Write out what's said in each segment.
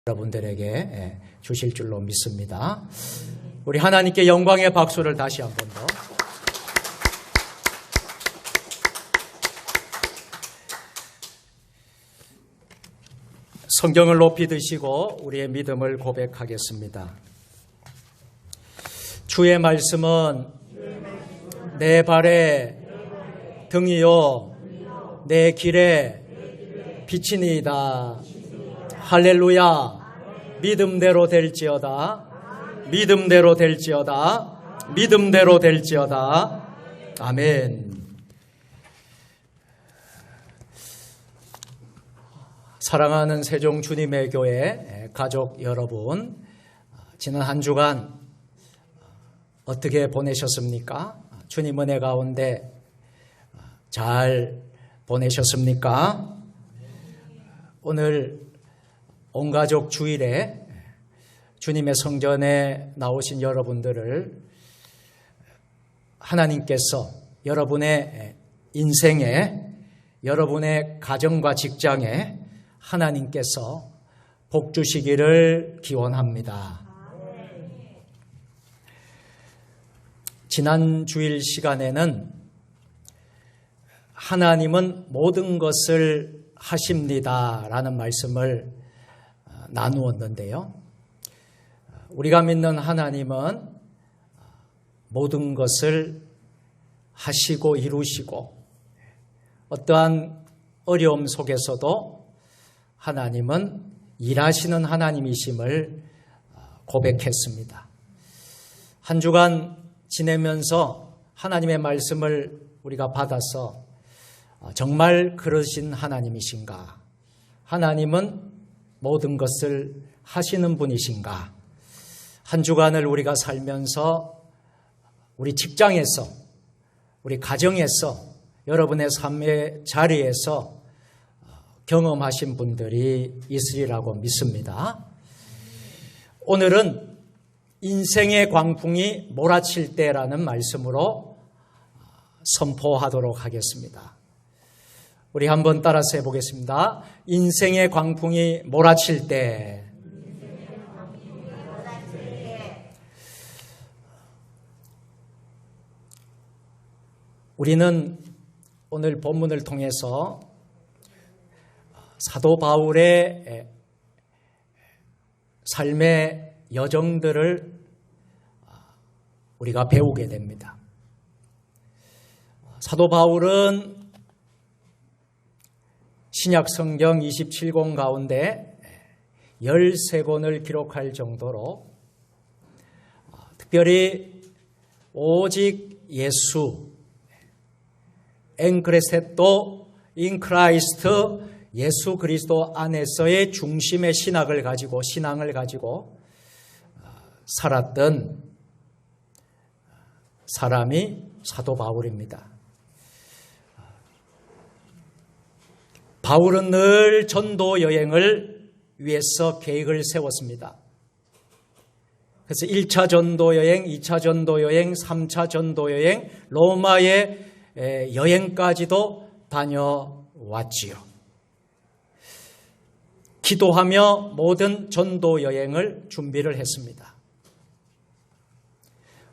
여러분들에게 주실 줄로 믿습니다. 우리 하나님께 영광의 박수를 다시 한 번 더. 성경을 높이 드시고 우리의 믿음을 고백하겠습니다. 주의 말씀은 내 발의 등이요 내 길에 빛이니이다. 할렐루야. 믿음대로 될지어다. 믿음대로 될지어다. 믿음대로 될지어다. 아멘. 사랑하는 세종 주님의 교회 가족 여러분, 지난 한 주간 어떻게 보내셨습니까? 주님 은혜 가운데 잘 보내셨습니까? 오늘 온 가족 주일에 주님의 성전에 나오신 여러분들을 하나님께서 여러분의 인생에, 여러분의 가정과 직장에 하나님께서 복 주시기를 기원합니다. 지난 주일 시간에는 하나님은 모든 것을 하십니다 라는 말씀을 나누었는데요. 우리가 믿는 하나님은 모든 것을 하시고 이루시고 어떠한 어려움 속에서도 하나님은 일하시는 하나님이심을 고백했습니다. 한 주간 지내면서 하나님의 말씀을 우리가 받아서 정말 그러신 하나님이신가? 하나님은 모든 것을 하시는 분이신가? 한 주간을 우리가 살면서 우리 직장에서, 우리 가정에서, 여러분의 삶의 자리에서 경험하신 분들이 있으리라고 믿습니다. 오늘은 인생의 광풍이 몰아칠 때라는 말씀으로 선포하도록 하겠습니다. 우리 한번 따라서 해보겠습니다. 인생의 광풍이 몰아칠 때. 우리는 오늘 본문을 통해서 사도 바울의 삶의 여정들을 우리가 배우게 됩니다. 사도 바울은 신약 성경 27권 가운데 13권을 기록할 정도로 특별히 오직 예수, 엔크레세토 인 크라이스트, 예수 그리스도 안에서의 중심의 신앙을 가지고 살았던 사람이 사도 바울입니다. 바울은 늘 전도 여행을 위해서 계획을 세웠습니다. 그래서 1차 전도 여행, 2차 전도 여행, 3차 전도 여행, 로마의 여행까지도 다녀왔지요. 기도하며 모든 전도 여행을 준비를 했습니다.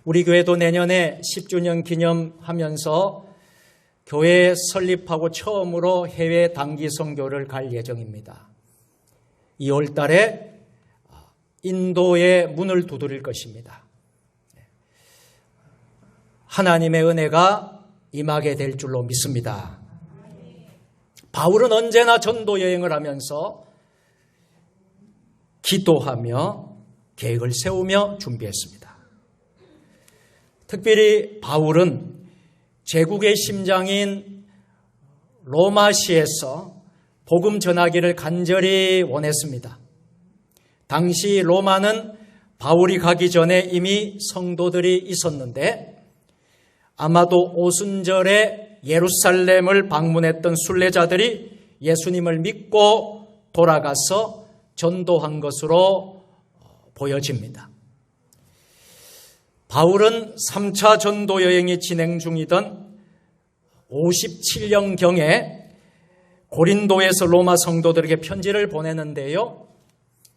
우리 교회도 내년에 10주년 기념하면서 교회 설립하고 처음으로 해외 단기 선교를 갈 예정입니다. 2월 달에 인도의 문을 두드릴 것입니다. 하나님의 은혜가 임하게 될 줄로 믿습니다. 바울은 언제나 전도 여행을 하면서 기도하며 계획을 세우며 준비했습니다. 특별히 바울은 제국의 심장인 로마시에서 복음 전하기를 간절히 원했습니다. 당시 로마는 바울이 가기 전에 이미 성도들이 있었는데 아마도 오순절에 예루살렘을 방문했던 순례자들이 예수님을 믿고 돌아가서 전도한 것으로 보여집니다. 바울은 3차 전도 여행이 진행 중이던 57년경에 고린도에서 로마 성도들에게 편지를 보내는데요.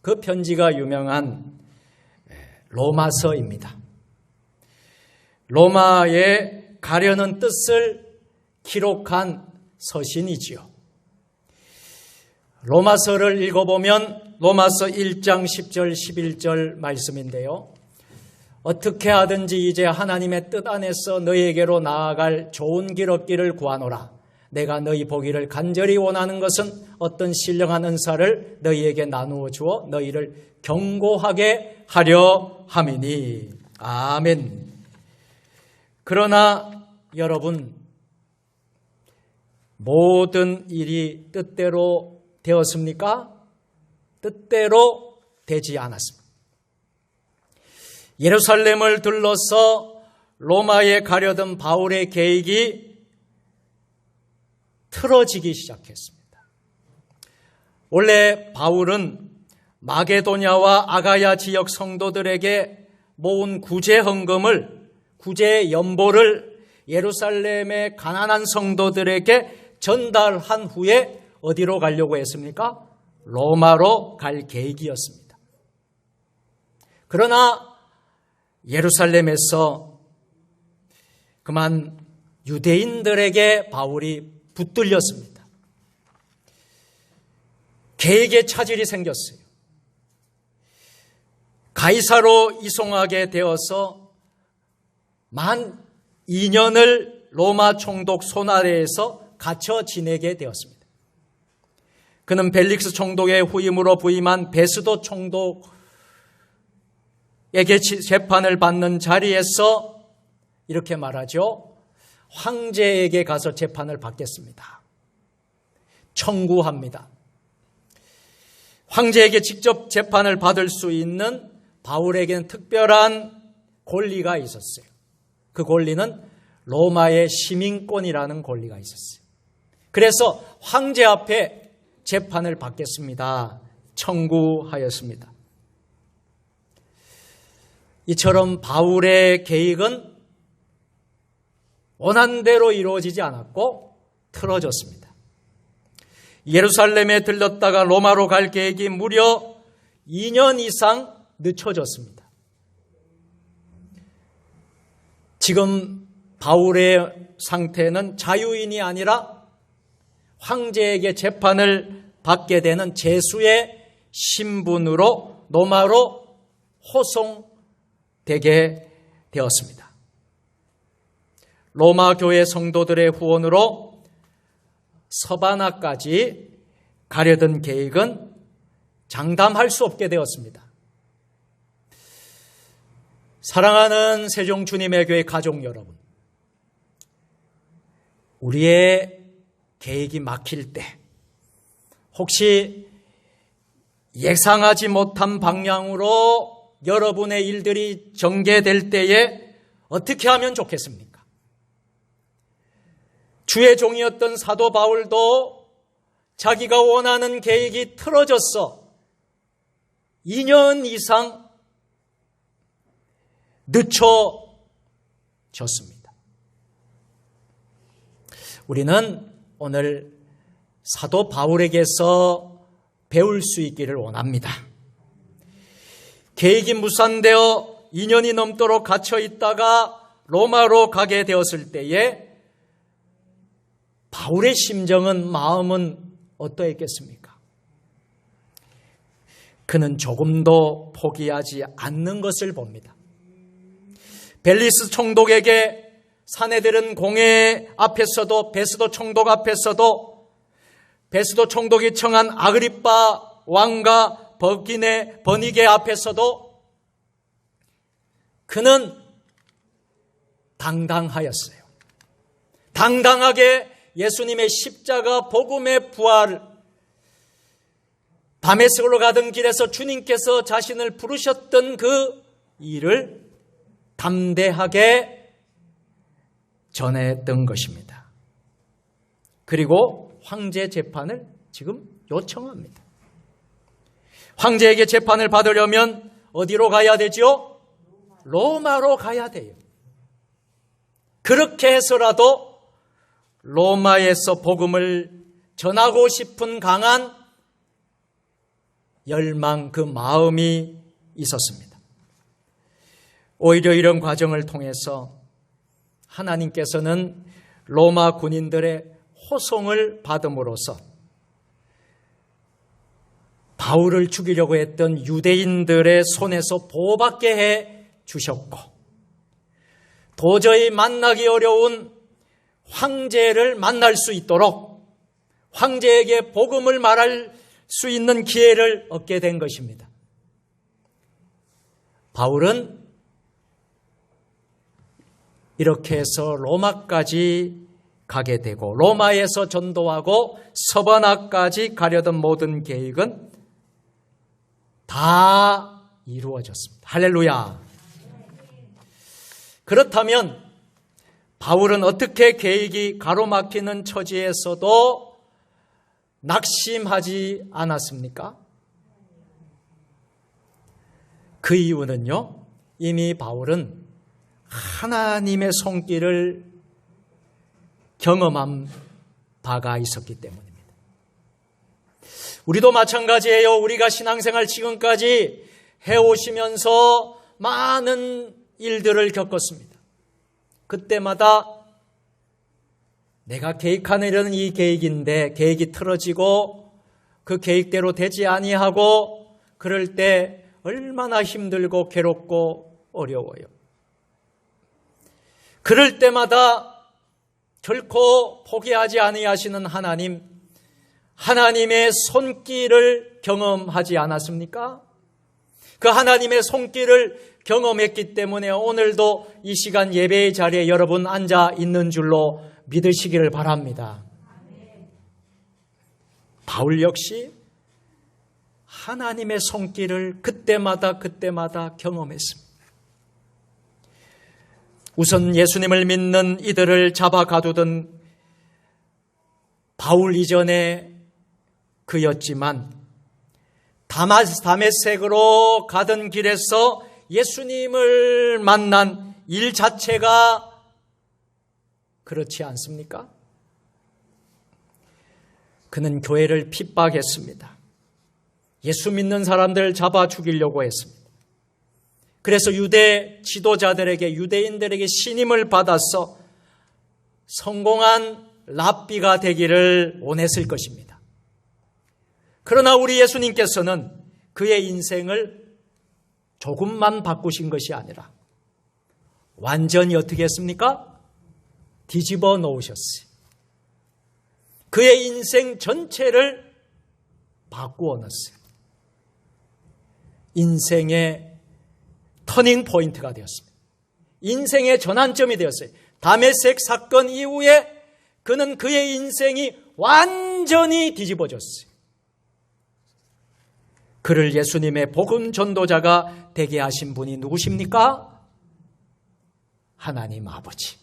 그 편지가 유명한 로마서입니다. 로마에 가려는 뜻을 기록한 서신이지요. 로마서를 읽어보면 로마서 1장 10절 11절 말씀인데요. 어떻게 하든지 이제 하나님의 뜻 안에서 너희에게로 나아갈 좋은 길 얻기를 구하노라. 내가 너희 보기를 간절히 원하는 것은 어떤 신령한 은사를 너희에게 나누어 주어 너희를 경고하게 하려 함이니. 아멘. 그러나 여러분, 모든 일이 뜻대로 되었습니까? 뜻대로 되지 않았습니다. 예루살렘을 둘러서 로마에 가려던 바울의 계획이 틀어지기 시작했습니다. 원래 바울은 마게도냐와 아가야 지역 성도들에게 모은 구제 헌금을, 구제 연보를 예루살렘의 가난한 성도들에게 전달한 후에 어디로 가려고 했습니까? 로마로 갈 계획이었습니다. 그러나 예루살렘에서 그만 유대인들에게 바울이 붙들렸습니다. 계획에 차질이 생겼어요. 가이사로 이송하게 되어서 만 2년을 로마 총독 손 아래에서 갇혀 지내게 되었습니다. 그는 벨릭스 총독의 후임으로 부임한 베스도 총독에게 재판을 받는 자리에서 이렇게 말하죠. 황제에게 가서 재판을 받겠습니다. 청구합니다. 황제에게 직접 재판을 받을 수 있는 바울에게는 특별한 권리가 있었어요. 그 권리는 로마의 시민권이라는 권리가 있었어요. 그래서 황제 앞에 재판을 받겠습니다. 청구하였습니다. 이처럼 바울의 계획은 원한 대로 이루어지지 않았고 틀어졌습니다. 예루살렘에 들렀다가 로마로 갈 계획이 무려 2년 이상 늦춰졌습니다. 지금 바울의 상태는 자유인이 아니라 황제에게 재판을 받게 되는 제수의 신분으로 로마로 호송되게 되었습니다. 로마 교회 성도들의 후원으로 서바나까지 가려던 계획은 장담할 수 없게 되었습니다. 사랑하는 세종 주님의 교회 가족 여러분, 우리의 계획이 막힐 때, 혹시 예상하지 못한 방향으로 여러분의 일들이 전개될 때에 어떻게 하면 좋겠습니까? 주의 종이었던 사도 바울도 자기가 원하는 계획이 틀어져서 2년 이상 늦춰졌습니다. 우리는 오늘 사도 바울에게서 배울 수 있기를 원합니다. 계획이 무산되어 2년이 넘도록 갇혀 있다가 로마로 가게 되었을 때에 바울의 심정은, 마음은 어떠했겠습니까? 그는 조금도 포기하지 않는 것을 봅니다. 벨리스 총독에게 사내들은 공회 앞에서도, 베스도 총독 앞에서도, 베스도 총독이 청한 아그리빠 왕과 버니게 앞에서도 그는 당당하였어요. 당당하게 예수님의 십자가 복음의 부활, 다메섹으로 가던 길에서 주님께서 자신을 부르셨던 그 일을 담대하게 전했던 것입니다. 그리고 황제 재판을 지금 요청합니다. 황제에게 재판을 받으려면 어디로 가야 되죠? 로마로 가야 돼요. 그렇게 해서라도 로마에서 복음을 전하고 싶은 강한 열망, 그 마음이 있었습니다. 오히려 이런 과정을 통해서 하나님께서는 로마 군인들의 호송을 받음으로써 바울을 죽이려고 했던 유대인들의 손에서 보호받게 해 주셨고, 도저히 만나기 어려운 황제를 만날 수 있도록 황제에게 복음을 말할 수 있는 기회를 얻게 된 것입니다. 바울은 이렇게 해서 로마까지 가게 되고, 로마에서 전도하고 서바나까지 가려던 모든 계획은 다 이루어졌습니다. 할렐루야. 그렇다면 바울은 어떻게 계획이 가로막히는 처지에서도 낙심하지 않았습니까? 그 이유는요, 이미 바울은 하나님의 손길을 경험한 바가 있었기 때문입니다. 우리도 마찬가지예요. 우리가 신앙생활 지금까지 해오시면서 많은 일들을 겪었습니다. 그때마다 내가 계획하는 이 계획인데 계획이 틀어지고 그 계획대로 되지 아니하고, 그럴 때 얼마나 힘들고 괴롭고 어려워요. 그럴 때마다 결코 포기하지 아니하시는 하나님, 하나님의 손길을 경험하지 않았습니까? 그 하나님의 손길을 경험했기 때문에 오늘도 이 시간 예배의 자리에 여러분 앉아 있는 줄로 믿으시기를 바랍니다. 바울 역시 하나님의 손길을 그때마다 경험했습니다. 우선 예수님을 믿는 이들을 잡아 가두던 바울 이전에 그였지만, 다메섹으로 가던 길에서 예수님을 만난 일 자체가 그렇지 않습니까? 그는 교회를 핍박했습니다. 예수 믿는 사람들을 잡아 죽이려고 했습니다. 그래서 유대 지도자들에게, 유대인들에게 신임을 받아서 성공한 랍비가 되기를 원했을 것입니다. 그러나 우리 예수님께서는 그의 인생을 조금만 바꾸신 것이 아니라 완전히 어떻게 했습니까? 뒤집어 놓으셨어요. 그의 인생 전체를 바꾸어 놓았어요. 인생의 터닝 포인트가 되었습니다. 인생의 전환점이 되었어요. 다메섹 사건 이후에 그는 그의 인생이 완전히 뒤집어졌어요. 그를 예수님의 복음 전도자가 되게 하신 분이 누구십니까? 하나님 아버지.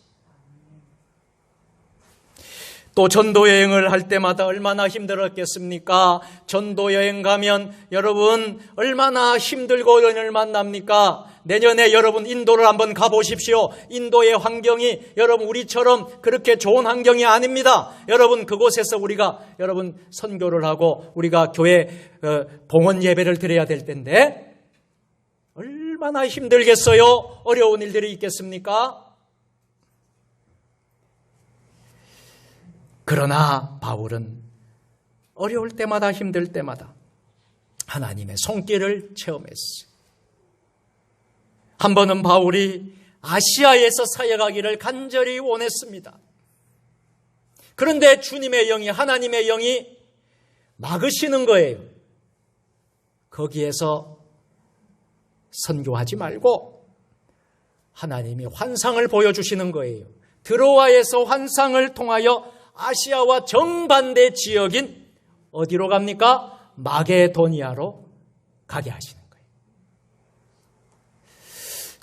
또 전도여행을 할 때마다 얼마나 힘들었겠습니까? 전도여행 가면 여러분 얼마나 힘들고 연을 만납니까? 내년에 여러분 인도를 한번 가보십시오. 인도의 환경이 여러분 우리처럼 그렇게 좋은 환경이 아닙니다. 여러분 그곳에서 우리가 여러분 선교를 하고 우리가 교회 봉헌 예배를 드려야 될 텐데 얼마나 힘들겠어요? 어려운 일들이 있겠습니까? 그러나 바울은 어려울 때마다 힘들 때마다 하나님의 손길을 체험했어요. 한 번은 바울이 아시아에서 사역하기를 간절히 원했습니다. 그런데 주님의 영이, 하나님의 영이 막으시는 거예요. 거기에서 선교하지 말고 하나님이 환상을 보여주시는 거예요. 드로아에서 환상을 통하여 아시아와 정반대 지역인 어디로 갑니까? 마게도니아로 가게 하시는 거예요.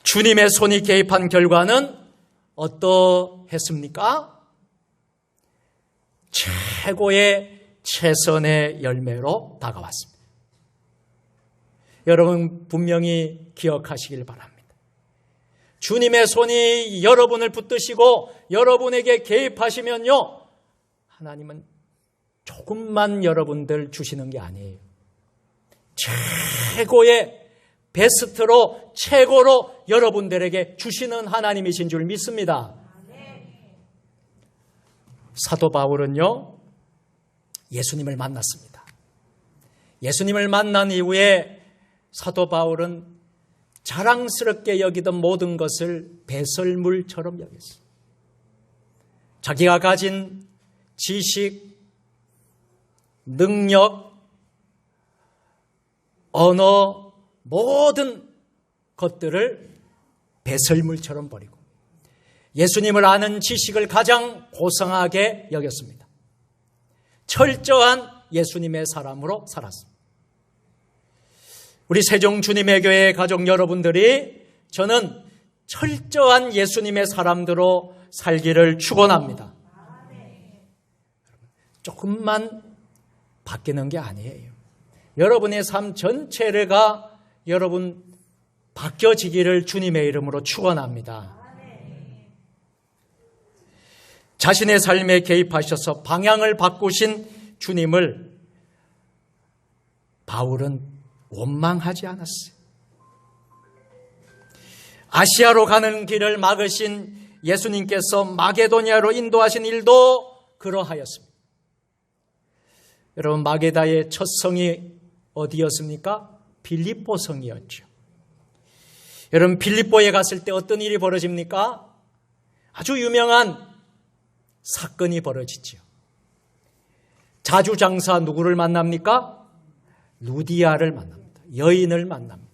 주님의 손이 개입한 결과는 어떠했습니까? 최고의 최선의 열매로 다가왔습니다. 여러분 분명히 기억하시길 바랍니다. 주님의 손이 여러분을 붙드시고 여러분에게 개입하시면요, 하나님은 조금만 여러분들 주시는 게 아니에요. 최고의 베스트로 최고로 여러분들에게 주시는 하나님이신 줄 믿습니다. 사도 바울은요, 예수님을 만났습니다. 예수님을 만난 이후에 사도 바울은 자랑스럽게 여기던 모든 것을 배설물처럼 여겼어요. 자기가 가진 지식, 능력, 언어, 모든 것들을 배설물처럼 버리고 예수님을 아는 지식을 가장 고상하게 여겼습니다. 철저한 예수님의 사람으로 살았습니다. 우리 세종 주님의 교회 가족 여러분들이 저는 철저한 예수님의 사람들로 살기를 축원합니다. 조금만 바뀌는 게 아니에요. 여러분의 삶 전체가 여러분 바뀌어지기를 주님의 이름으로 축원합니다. 자신의 삶에 개입하셔서 방향을 바꾸신 주님을 바울은 원망하지 않았어요. 아시아로 가는 길을 막으신 예수님께서 마게도니아로 인도하신 일도 그러하였습니다. 여러분, 마게다의 첫 성이 어디였습니까? 빌립보 성이었죠. 여러분, 빌립보에 갔을 때 어떤 일이 벌어집니까? 아주 유명한 사건이 벌어지죠. 자주장사 누구를 만납니까? 루디아를 만납니다. 여인을 만납니다.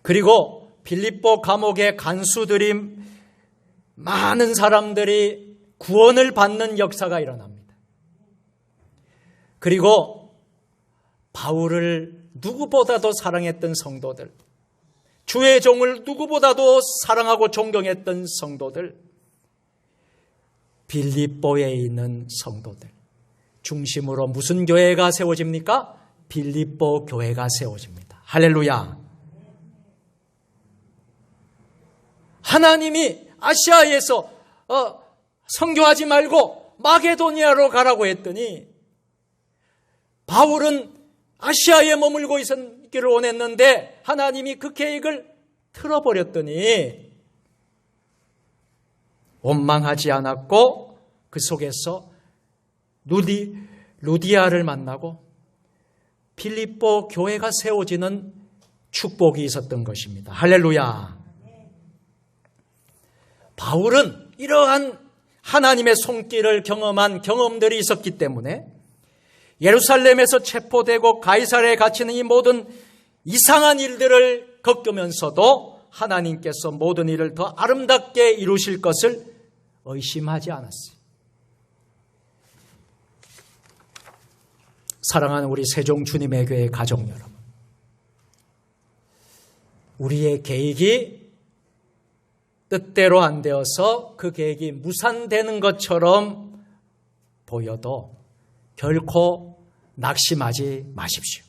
그리고 빌립보 감옥의 간수들이 많은 사람들이 구원을 받는 역사가 일어납니다. 그리고 바울을 누구보다도 사랑했던 성도들, 주의 종을 누구보다도 사랑하고 존경했던 성도들, 빌립보에 있는 성도들 중심으로 무슨 교회가 세워집니까? 빌립보 교회가 세워집니다. 할렐루야. 하나님이 아시아에서 선교하지 말고 마게도니아로 가라고 했더니 바울은 아시아에 머물고 있기를 원했는데 하나님이 그 계획을 틀어버렸더니 원망하지 않았고 그 속에서 루디아를 만나고 빌립보 교회가 세워지는 축복이 있었던 것입니다. 할렐루야. 바울은 이러한 하나님의 손길을 경험한 경험들이 있었기 때문에 예루살렘에서 체포되고 가이사랴에 갇히는 이 모든 이상한 일들을 겪으면서도 하나님께서 모든 일을 더 아름답게 이루실 것을 의심하지 않았어요. 사랑하는 우리 세종 주님의 교회 가족 여러분, 우리의 계획이 뜻대로 안 되어서 그 계획이 무산되는 것처럼 보여도 결코 낙심하지 마십시오.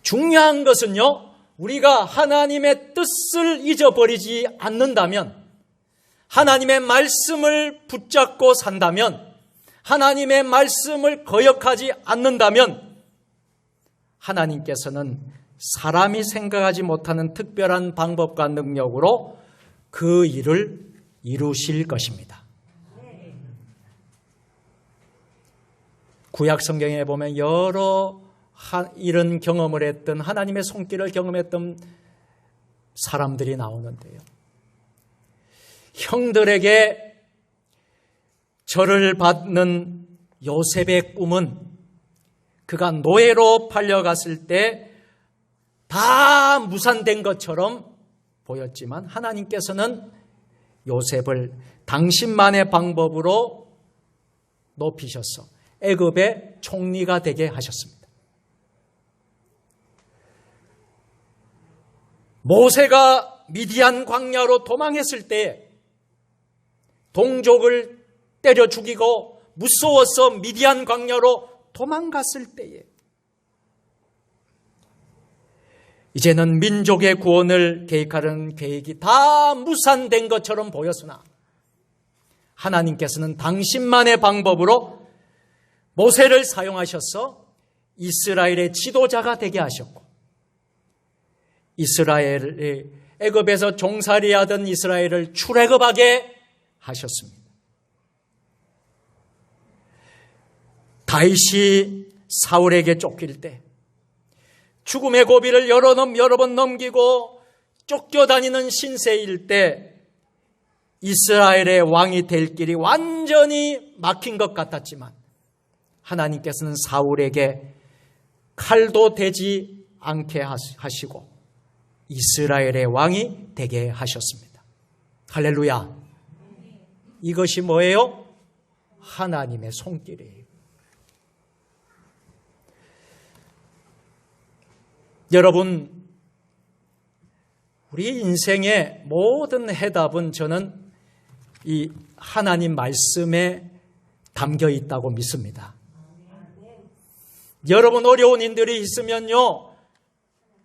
중요한 것은요, 우리가 하나님의 뜻을 잊어버리지 않는다면, 하나님의 말씀을 붙잡고 산다면, 하나님의 말씀을 거역하지 않는다면 하나님께서는 사람이 생각하지 못하는 특별한 방법과 능력으로 그 일을 이루실 것입니다. 구약 성경에 보면 여러 이런 경험을 했던, 하나님의 손길을 경험했던 사람들이 나오는데요. 형들에게 절을 받는 요셉의 꿈은 그가 노예로 팔려갔을 때 다 무산된 것처럼 보였지만 하나님께서는 요셉을 당신만의 방법으로 높이셔서 애굽의 총리가 되게 하셨습니다. 모세가 미디안 광야로 도망했을 때 동족을 때려 죽이고 무서워서 미디안 광야로 도망갔을 때에 이제는 민족의 구원을 계획하는 계획이 다 무산된 것처럼 보였으나 하나님께서는 당신만의 방법으로 모세를 사용하셔서 이스라엘의 지도자가 되게 하셨고, 이스라엘이 애굽에서 종살이하던 이스라엘을 출애굽하게 하셨습니다. 다윗이 사울에게 쫓길 때 죽음의 고비를 여러 번 넘기고 쫓겨다니는 신세일 때 이스라엘의 왕이 될 길이 완전히 막힌 것 같았지만 하나님께서는 사울에게 칼도 대지 않게 하시고 이스라엘의 왕이 되게 하셨습니다. 할렐루야. 이것이 뭐예요? 하나님의 손길이에요. 여러분, 우리 인생의 모든 해답은 저는 이 하나님 말씀에 담겨 있다고 믿습니다. 여러분 어려운 일들이 있으면요,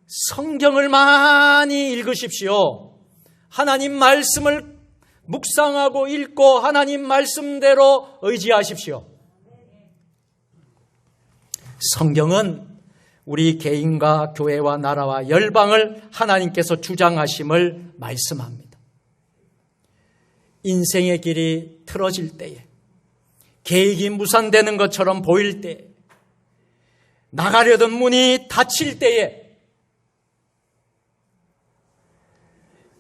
성경을 많이 읽으십시오. 하나님 말씀을 묵상하고 읽고 하나님 말씀대로 의지하십시오. 성경은 우리 개인과 교회와 나라와 열방을 하나님께서 주장하심을 말씀합니다. 인생의 길이 틀어질 때에, 계획이 무산되는 것처럼 보일 때에, 나가려던 문이 닫힐 때에,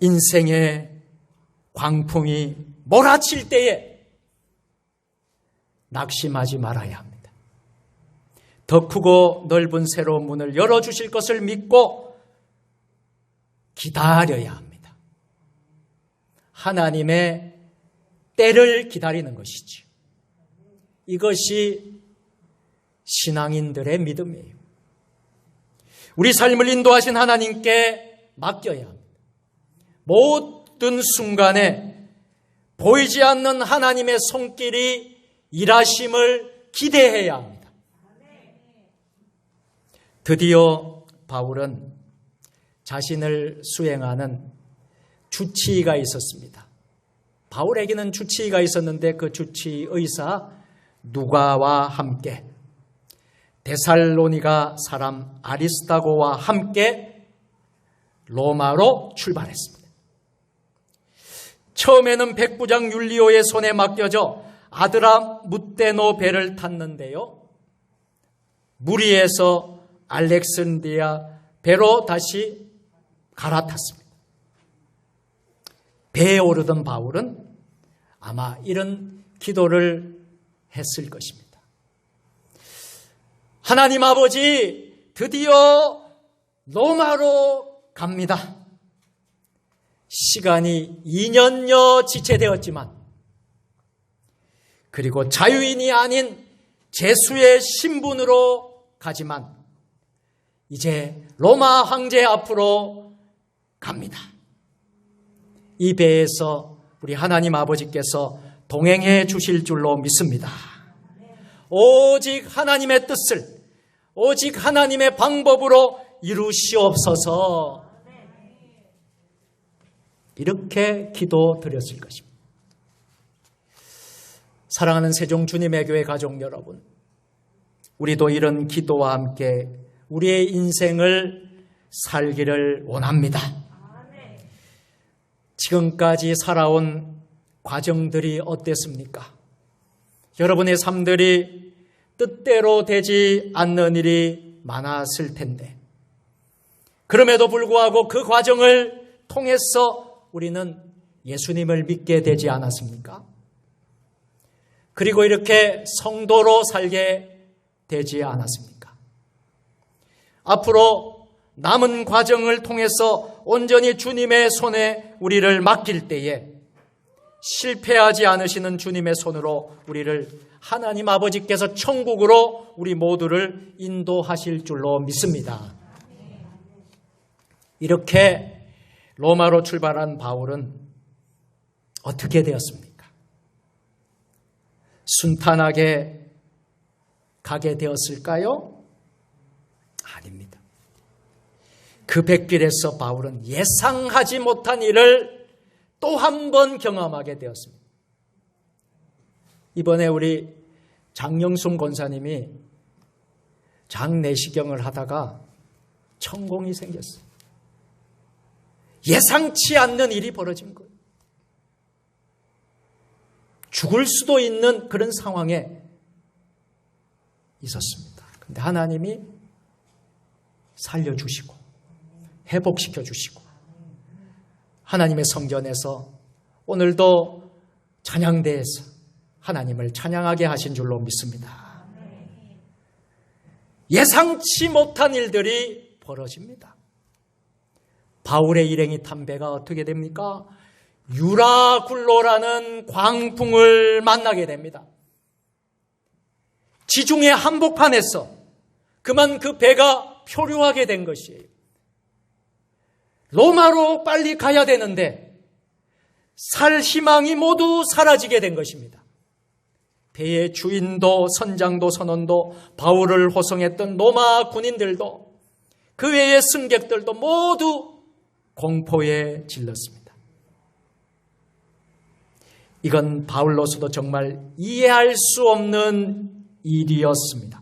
인생의 광풍이 몰아칠 때에 낙심하지 말아야 합니다. 더 크고 넓은 새로운 문을 열어주실 것을 믿고 기다려야 합니다. 하나님의 때를 기다리는 것이죠. 이것이 신앙인들의 믿음이에요. 우리 삶을 인도하신 하나님께 맡겨야 합니다. 모든 순간에 보이지 않는 하나님의 손길이 일하심을 기대해야 합니다. 드디어 바울은 자신을 수행하는 주치의가 있었습니다. 바울에게는 주치의가 있었는데 그 주치의 의사 누가와 함께 데살로니가 사람 아리스타고와 함께 로마로 출발했습니다. 처음에는 백부장 율리오의 손에 맡겨져 아드라무테노 배를 탔는데요, 무리해서 알렉산드리아 배로 다시 갈아탔습니다. 배에 오르던 바울은 아마 이런 기도를 했을 것입니다. 하나님 아버지, 드디어 로마로 갑니다. 시간이 2년여 지체되었지만, 그리고 자유인이 아닌 제수의 신분으로 가지만 이제 로마 황제 앞으로 갑니다. 이 배에서 우리 하나님 아버지께서 동행해 주실 줄로 믿습니다. 오직 하나님의 뜻을, 오직 하나님의 방법으로 이루시옵소서. 이렇게 기도드렸을 것입니다. 사랑하는 세종 주님의 교회 가족 여러분, 우리도 이런 기도와 함께 우리의 인생을 살기를 원합니다. 지금까지 살아온 과정들이 어땠습니까? 여러분의 삶들이 뜻대로 되지 않는 일이 많았을 텐데, 그럼에도 불구하고 그 과정을 통해서 우리는 예수님을 믿게 되지 않았습니까? 그리고 이렇게 성도로 살게 되지 않았습니까? 앞으로 남은 과정을 통해서 온전히 주님의 손에 우리를 맡길 때에 실패하지 않으시는 주님의 손으로 우리를 하나님 아버지께서 천국으로 우리 모두를 인도하실 줄로 믿습니다. 이렇게 로마로 출발한 바울은 어떻게 되었습니까? 순탄하게 가게 되었을까요? 아닙니다. 그 백길에서 바울은 예상하지 못한 일을 또 한 번 경험하게 되었습니다. 이번에 우리 장영순 권사님이 장내시경을 하다가 천공이 생겼어요. 예상치 않는 일이 벌어진 거예요. 죽을 수도 있는 그런 상황에 있었습니다. 그런데 하나님이 살려주시고 회복시켜주시고 하나님의 성전에서 오늘도 찬양대에서 하나님을 찬양하게 하신 줄로 믿습니다. 예상치 못한 일들이 벌어집니다. 바울의 일행이 탄 배가 어떻게 됩니까? 유라굴로라는 광풍을 만나게 됩니다. 지중해 한복판에서 그만 그 배가 표류하게 된 것이에요. 로마로 빨리 가야 되는데 살 희망이 모두 사라지게 된 것입니다. 배의 주인도 선장도 선원도 바울을 호송했던 로마 군인들도 그 외의 승객들도 모두 공포에 질렀습니다. 이건 바울로서도 정말 이해할 수 없는 일이었습니다.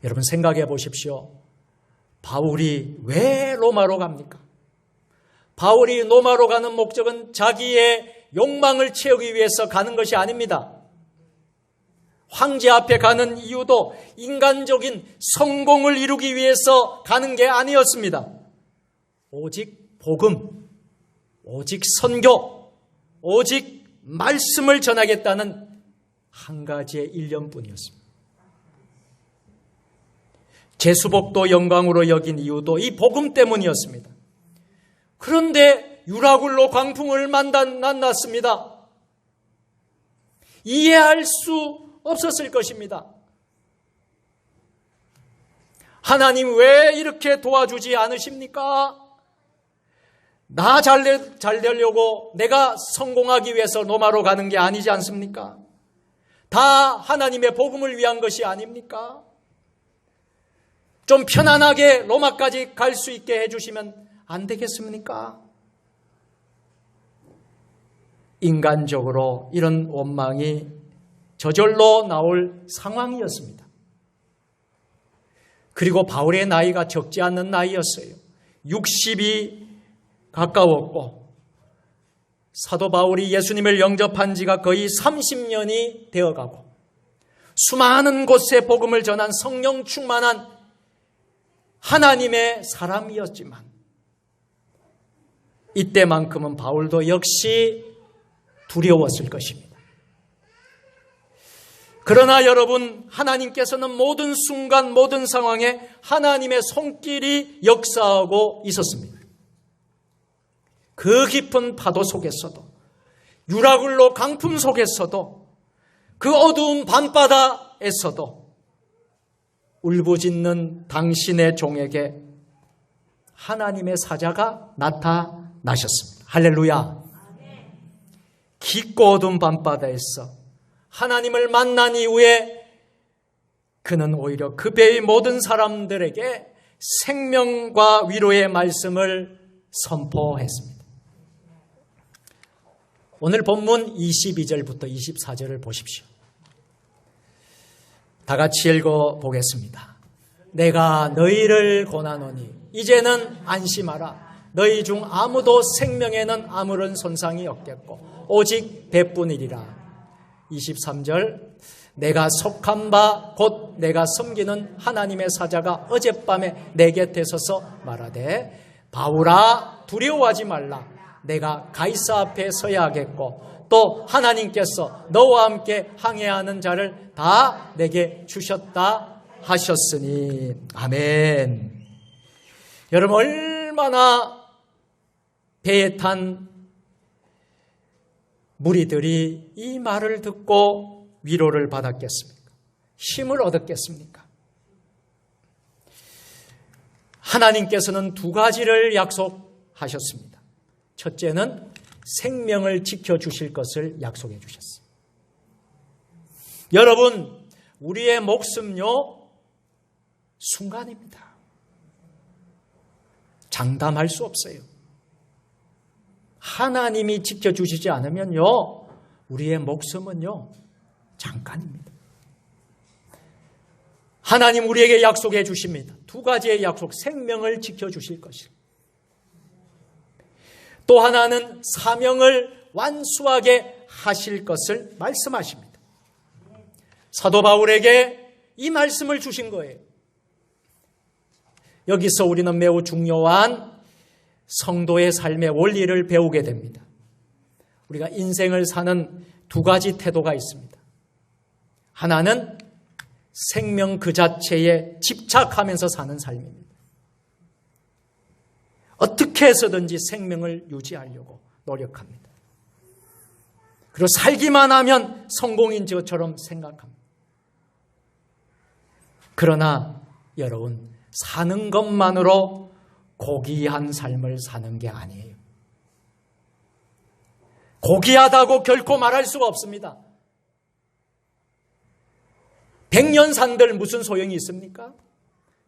여러분 생각해 보십시오. 바울이 왜 로마로 갑니까? 바울이 로마로 가는 목적은 자기의 욕망을 채우기 위해서 가는 것이 아닙니다. 황제 앞에 가는 이유도 인간적인 성공을 이루기 위해서 가는 게 아니었습니다. 오직 복음, 오직 선교, 오직 말씀을 전하겠다는 한 가지의 일념뿐이었습니다. 제수복도 영광으로 여긴 이유도 이 복음 때문이었습니다. 그런데 유라굴로 광풍을 만났습니다. 이해할 수 없었을 것입니다. 하나님 왜 이렇게 도와주지 않으십니까? 나 잘 되려고 내가 성공하기 위해서 로마로 가는 게 아니지 않습니까? 다 하나님의 복음을 위한 것이 아닙니까? 좀 편안하게 로마까지 갈 수 있게 해주시면 안 되겠습니까? 인간적으로 이런 원망이 저절로 나올 상황이었습니다. 그리고 바울의 나이가 적지 않는 나이였어요. 60이 가까웠고 사도 바울이 예수님을 영접한 지가 거의 30년이 되어가고 수많은 곳에 복음을 전한 성령 충만한 하나님의 사람이었지만 이때만큼은 바울도 역시 두려웠을 것입니다. 그러나 여러분, 하나님께서는 모든 순간 모든 상황에 하나님의 손길이 역사하고 있었습니다. 그 깊은 파도 속에서도 유라굴로 강풍 속에서도 그 어두운 밤바다에서도 울부짖는 당신의 종에게 하나님의 사자가 나타나셨습니다. 할렐루야. 깊고 어두운 밤바다에서 하나님을 만난 이후에 그는 오히려 그 배의 모든 사람들에게 생명과 위로의 말씀을 선포했습니다. 오늘 본문 22절부터 24절을 보십시오. 다 같이 읽어보겠습니다. 내가 너희를 권하노니 이제는 안심하라. 너희 중 아무도 생명에는 아무런 손상이 없겠고 오직 배뿐이리라. 23절 내가 속한 바 곧 내가 섬기는 하나님의 사자가 어젯밤에 내 곁에 서서 말하되 바울아 두려워하지 말라. 내가 가이사 앞에 서야 하겠고 또 하나님께서 너와 함께 항해하는 자를 다 내게 주셨다 하셨으니. 아멘. 여러분 얼마나 배에 탄 무리들이 이 말을 듣고 위로를 받았겠습니까? 힘을 얻었겠습니까? 하나님께서는 두 가지를 약속하셨습니다. 첫째는 생명을 지켜주실 것을 약속해 주셨습니다. 여러분, 우리의 목숨요 순간입니다. 장담할 수 없어요. 하나님이 지켜주시지 않으면요 우리의 목숨은요, 잠깐입니다. 하나님 우리에게 약속해 주십니다. 두 가지의 약속, 생명을 지켜주실 것이고, 또 하나는 사명을 완수하게 하실 것을 말씀하십니다. 사도 바울에게 이 말씀을 주신 거예요. 여기서 우리는 매우 중요한 성도의 삶의 원리를 배우게 됩니다. 우리가 인생을 사는 두 가지 태도가 있습니다. 하나는 생명 그 자체에 집착하면서 사는 삶입니다. 어떻게 해서든지 생명을 유지하려고 노력합니다. 그리고 살기만 하면 성공인 것처럼 생각합니다. 그러나 여러분, 사는 것만으로 고귀한 삶을 사는 게 아니에요. 고귀하다고 결코 말할 수가 없습니다. 백년산들 무슨 소용이 있습니까?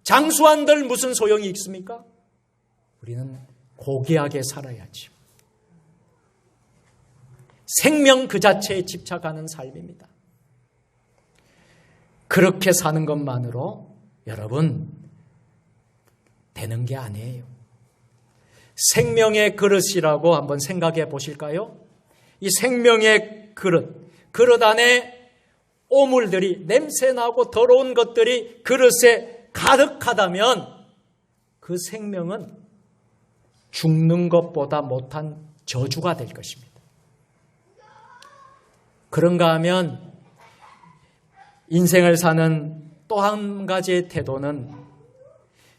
장수한들 무슨 소용이 있습니까? 우리는 고귀하게 살아야지. 생명 그 자체에 집착하는 삶입니다. 그렇게 사는 것만으로 여러분 되는 게 아니에요. 생명의 그릇이라고 한번 생각해 보실까요? 이 생명의 그릇 안에 오물들이, 냄새나고 더러운 것들이 그릇에 가득하다면 그 생명은 죽는 것보다 못한 저주가 될 것입니다. 그런가 하면 인생을 사는 또 한 가지의 태도는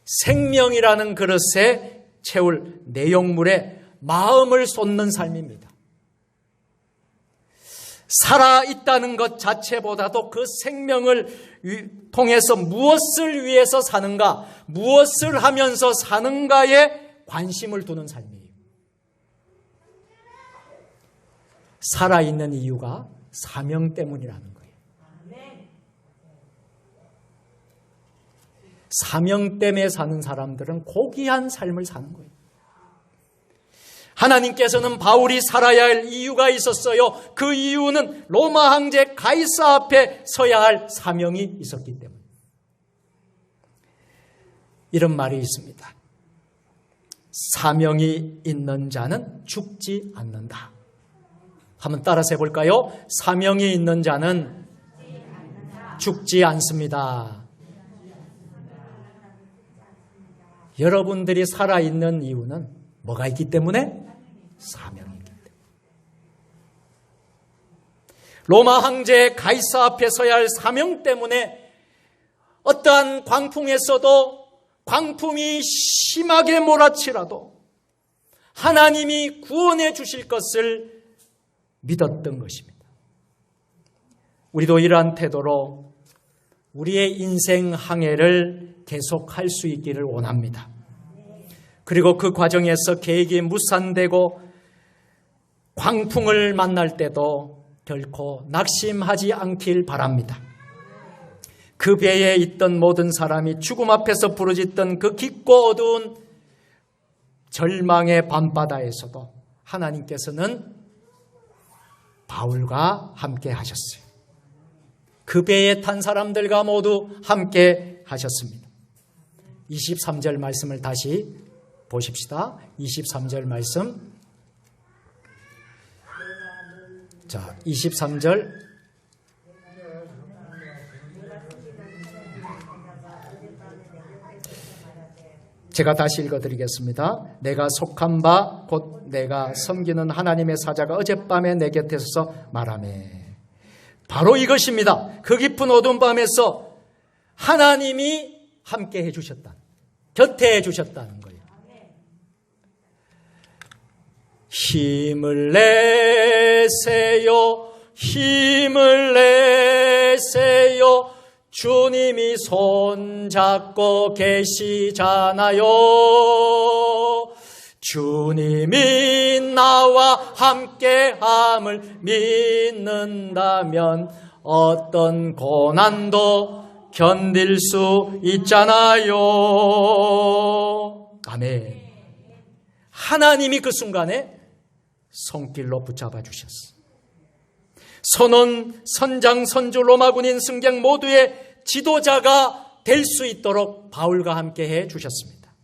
생명이라는 그릇에 채울 내용물에 마음을 쏟는 삶입니다. 살아있다는 것 자체보다도 그 생명을 통해서 무엇을 위해서 사는가, 무엇을 하면서 사는가에 관심을 두는 삶이에요. 살아있는 이유가 사명 때문이라는 거예요. 사명 때문에 사는 사람들은 고귀한 삶을 사는 거예요. 하나님께서는 바울이 살아야 할 이유가 있었어요. 그 이유는 로마 황제 가이사 앞에 서야 할 사명이 있었기 때문에. 이런 말이 있습니다. 사명이 있는 자는 죽지 않는다. 한번 따라서 해볼까요? 사명이 있는 자는 죽지 않습니다. 여러분들이 살아있는 이유는 뭐가 있기 때문에? 사명이 있기 때문에. 로마 황제 가이사 앞에 서야 할 사명 때문에 어떠한 광풍에서도 광풍이 심하게 몰아치라도 하나님이 구원해 주실 것을 믿었던 것입니다. 우리도 이러한 태도로 우리의 인생 항해를 계속할 수 있기를 원합니다. 그리고 그 과정에서 계획이 무산되고 광풍을 만날 때도 결코 낙심하지 않길 바랍니다. 그 배에 있던 모든 사람이 죽음 앞에서 부르짖던 그 깊고 어두운 절망의 밤바다에서도 하나님께서는 바울과 함께 하셨어요. 그 배에 탄 사람들과 모두 함께 하셨습니다. 23절 말씀을 다시 보십시다. 23절 말씀. 자, 23절. 제가 다시 읽어드리겠습니다. 내가 속한 바 곧 내가 섬기는 하나님의 사자가 어젯밤에 내 곁에 서서 말하매. 바로 이것입니다. 그 깊은 어두운 밤에서 하나님이 함께 해주셨다. 곁에 해주셨다는 거예요. 힘을 내세요. 힘을 내세요. 주님이 손잡고 계시잖아요. 주님이 나와 함께함을 믿는다면 어떤 고난도 견딜 수 있잖아요. 아멘. 하나님이 그 순간에 손길로 붙잡아 주셨어. 선원, 선장, 선주, 로마 군인, 승객 모두의 지도자가 될 수 있도록 바울과 함께 해 주셨습니다.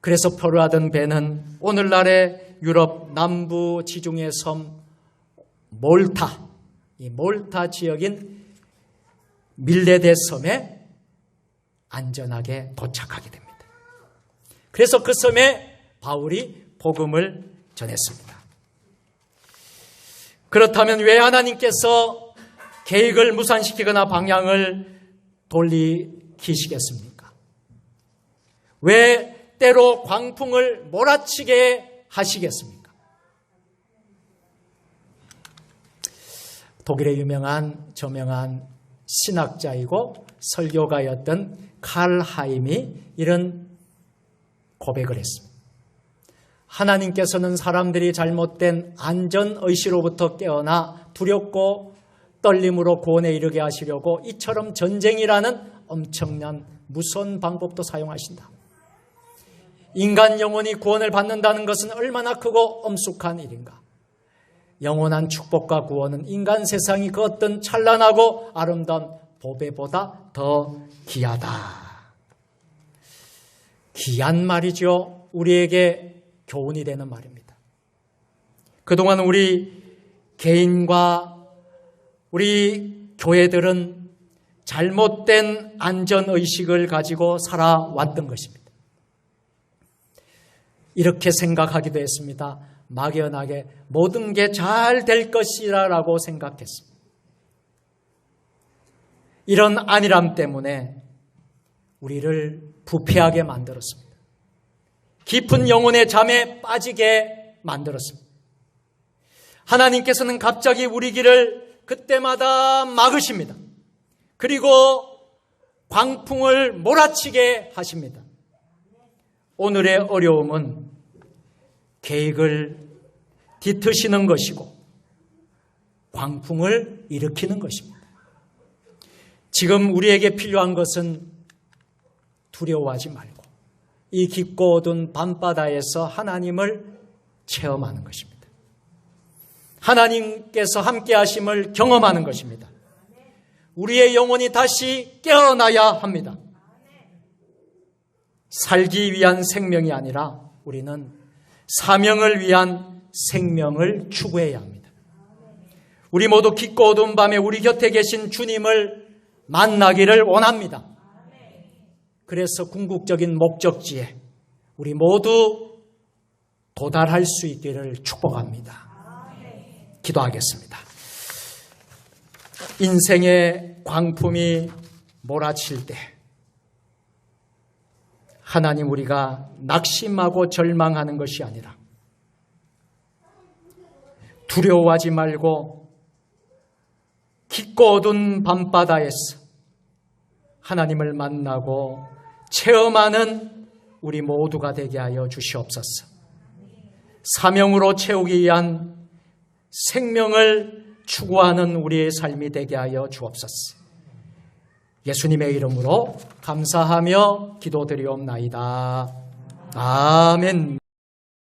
그래서 포로하던 배는 오늘날의 유럽 남부 지중해 섬 몰타, 이 몰타 지역인 밀레데 섬에 안전하게 도착하게 됩니다. 그래서 그 섬에 바울이 복음을 전했습니다. 그렇다면 왜 하나님께서 계획을 무산시키거나 방향을 돌리시겠습니까? 왜 때로 광풍을 몰아치게 하시겠습니까? 독일의 유명한 저명한 신학자이고 설교가였던 칼 하임이 이런 고백을 했습니다. 하나님께서는 사람들이 잘못된 안전의식으로부터 깨어나 두렵고 떨림으로 구원에 이르게 하시려고 이처럼 전쟁이라는 엄청난 무서운 방법도 사용하신다. 인간 영혼이 구원을 받는다는 것은 얼마나 크고 엄숙한 일인가. 영원한 축복과 구원은 인간 세상이 그 어떤 찬란하고 아름다운 보배보다 더 귀하다. 귀한 말이죠. 우리에게 교훈이 되는 말입니다. 그동안 우리 개인과 우리 교회들은 잘못된 안전의식을 가지고 살아왔던 것입니다. 이렇게 생각하기도 했습니다. 막연하게 모든 게 잘 될 것이라고 생각했습니다. 이런 안일함 때문에 우리를 부패하게 만들었습니다. 깊은 영혼의 잠에 빠지게 만들었습니다. 하나님께서는 갑자기 우리 길을 그때마다 막으십니다. 그리고 광풍을 몰아치게 하십니다. 오늘의 어려움은 계획을 뒤트시는 것이고 광풍을 일으키는 것입니다. 지금 우리에게 필요한 것은 두려워하지 말고 이 깊고 어두운 밤바다에서 하나님을 체험하는 것입니다. 하나님께서 함께 하심을 경험하는 것입니다. 우리의 영혼이 다시 깨어나야 합니다. 살기 위한 생명이 아니라 우리는 사명을 위한 생명을 추구해야 합니다. 우리 모두 깊고 어두운 밤에 우리 곁에 계신 주님을 만나기를 원합니다. 그래서 궁극적인 목적지에 우리 모두 도달할 수 있기를 축복합니다. 기도하겠습니다. 인생의 광풍이 몰아칠 때 하나님, 우리가 낙심하고 절망하는 것이 아니라 두려워하지 말고 깊고 어두운 밤바다에서 하나님을 만나고 체험하는 우리 모두가 되게 하여 주시옵소서. 사명으로 채우기 위한 생명을 추구하는 우리의 삶이 되게 하여 주옵소서. 예수님의 이름으로 감사하며 기도드리옵나이다. 아멘.